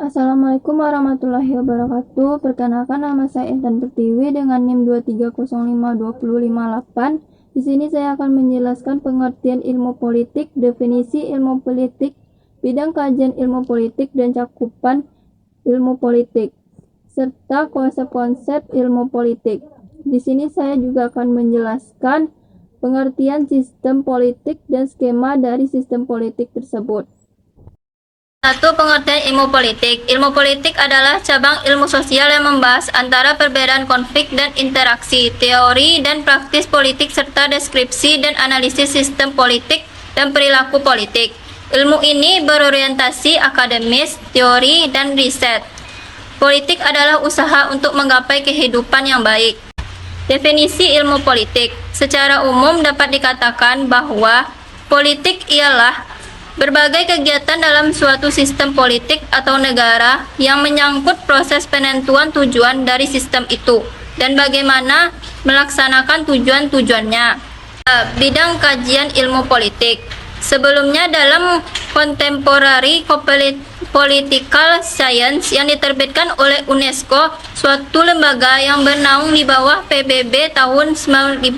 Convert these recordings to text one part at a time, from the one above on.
Assalamualaikum warahmatullahi wabarakatuh. Perkenalkan, nama saya Intan Pertiwi dengan NIM 2305258. Di sini saya akan menjelaskan pengertian ilmu politik, definisi ilmu politik, bidang kajian ilmu politik dan cakupan ilmu politik, serta konsep-konsep ilmu politik. Di sini saya juga akan menjelaskan pengertian sistem politik dan skema dari sistem politik tersebut. 1. Pengertian ilmu politik. Ilmu politik adalah cabang ilmu sosial yang membahas antara perbedaan konflik dan interaksi, teori dan praktis politik, serta deskripsi dan analisis sistem politik dan perilaku politik. Ilmu ini berorientasi akademis, teori, dan riset. Politik adalah usaha untuk menggapai kehidupan yang baik. Definisi ilmu politik. Secara umum dapat dikatakan bahwa politik ialah berbagai kegiatan dalam suatu sistem politik atau negara yang menyangkut proses penentuan tujuan dari sistem itu dan bagaimana melaksanakan tujuan-tujuannya. Bidang kajian ilmu politik. Sebelumnya dalam Contemporary Political Science yang diterbitkan oleh UNESCO, suatu lembaga yang bernaung di bawah PBB tahun 1950.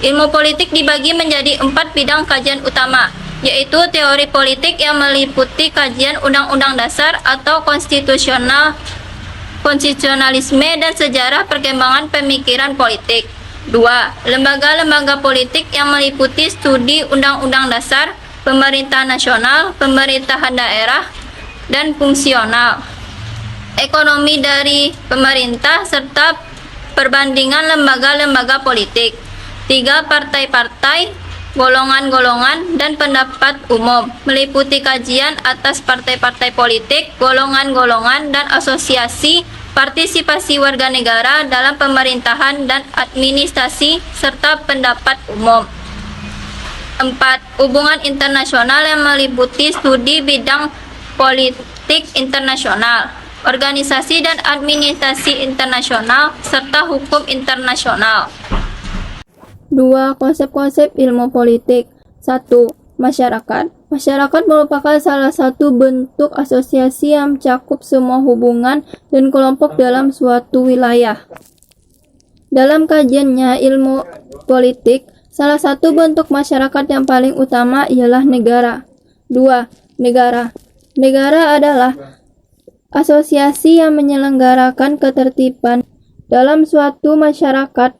Ilmu politik dibagi menjadi 4 bidang kajian utama, yaitu teori politik yang meliputi kajian undang-undang dasar atau konstitusionalisme dan sejarah perkembangan pemikiran politik. 2. Lembaga-lembaga politik yang meliputi studi undang-undang dasar, pemerintahan nasional, pemerintahan daerah, dan fungsional, ekonomi dari pemerintah, serta perbandingan lembaga-lembaga politik. 3. Partai-partai, golongan-golongan, dan pendapat umum, meliputi kajian atas partai-partai politik, golongan-golongan, dan asosiasi, partisipasi warga negara dalam pemerintahan dan administrasi, serta pendapat umum. 4. Hubungan internasional yang meliputi studi bidang politik internasional, organisasi dan administrasi internasional, serta hukum internasional. 2. Konsep-konsep ilmu politik. 1. Masyarakat. Masyarakat merupakan salah satu bentuk asosiasi yang mencakup semua hubungan dan kelompok dalam suatu wilayah. Dalam kajiannya ilmu politik, salah satu bentuk masyarakat yang paling utama ialah negara. 2. Negara. Negara adalah asosiasi yang menyelenggarakan ketertiban dalam suatu masyarakat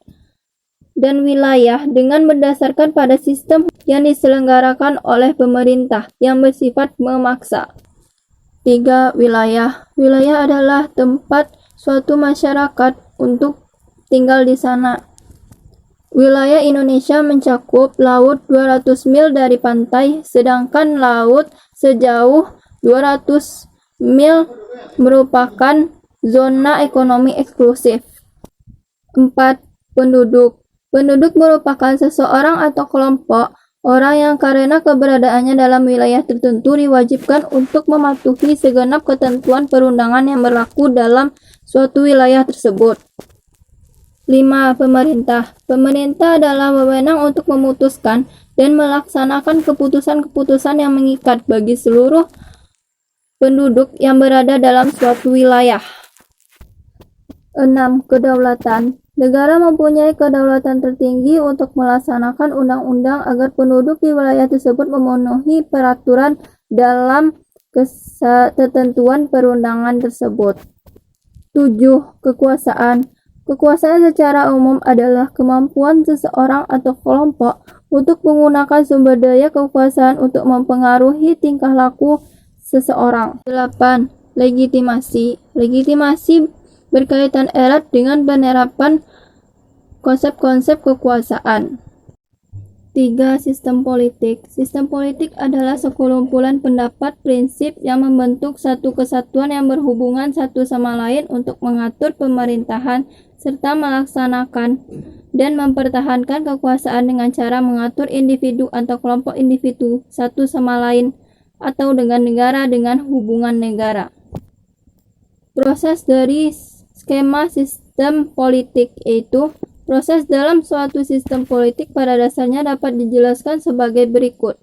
dan wilayah dengan berdasarkan pada sistem yang diselenggarakan oleh pemerintah yang bersifat memaksa. 3. Wilayah. Wilayah adalah tempat suatu masyarakat untuk tinggal di sana. Wilayah Indonesia mencakup laut 200 mil dari pantai, sedangkan laut sejauh 200 mil merupakan zona ekonomi eksklusif. 4. Penduduk. Penduduk merupakan seseorang atau kelompok orang yang karena keberadaannya dalam wilayah tertentu diwajibkan untuk mematuhi segenap ketentuan perundangan yang berlaku dalam suatu wilayah tersebut. 5. Pemerintah. Pemerintah adalah wewenang untuk memutuskan dan melaksanakan keputusan-keputusan yang mengikat bagi seluruh penduduk yang berada dalam suatu wilayah. 6. Kedaulatan. Negara mempunyai kedaulatan tertinggi untuk melaksanakan undang-undang agar penduduk di wilayah tersebut memenuhi peraturan dalam ketentuan perundangan tersebut. 7. Kekuasaan. Kekuasaan secara umum adalah kemampuan seseorang atau kelompok untuk menggunakan sumber daya kekuasaan untuk mempengaruhi tingkah laku seseorang. 8. Legitimasi. Legitimasi berkaitan erat dengan penerapan konsep-konsep kekuasaan. 3. Sistem politik. Sistem politik adalah sekumpulan pendapat, prinsip yang membentuk satu kesatuan yang berhubungan satu sama lain untuk mengatur pemerintahan serta melaksanakan dan mempertahankan kekuasaan dengan cara mengatur individu atau kelompok individu satu sama lain atau dengan negara dengan hubungan negara. Proses dari skema sistem politik yaitu proses dalam suatu sistem politik pada dasarnya dapat dijelaskan sebagai berikut.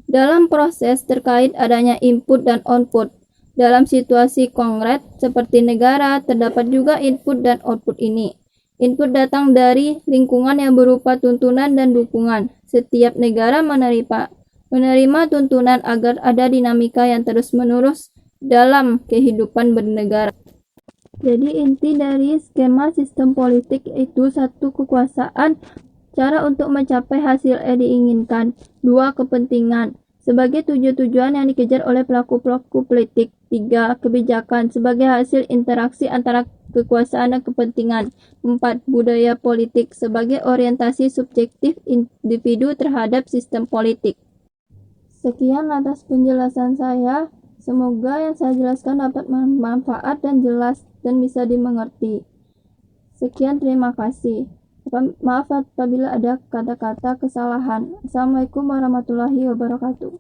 Dalam proses terkait adanya input dan output. Dalam situasi konkret seperti negara, terdapat juga input dan output ini. Input datang dari lingkungan yang berupa tuntunan dan dukungan. Setiap negara menerima tuntunan agar ada dinamika yang terus-menerus dalam kehidupan bernegara. Jadi inti dari skema sistem politik yaitu 1. Kekuasaan, cara untuk mencapai hasil yang diinginkan. 2. Kepentingan, sebagai tujuan yang dikejar oleh pelaku-pelaku politik. 3. Kebijakan, sebagai hasil interaksi antara kekuasaan dan kepentingan. 4. Budaya politik, sebagai orientasi subjektif individu terhadap sistem politik. Sekian atas penjelasan saya. Semoga yang saya jelaskan dapat bermanfaat dan jelas dan bisa dimengerti. Sekian, terima kasih. Maaf apabila ada kata-kata kesalahan. Assalamualaikum warahmatullahi wabarakatuh.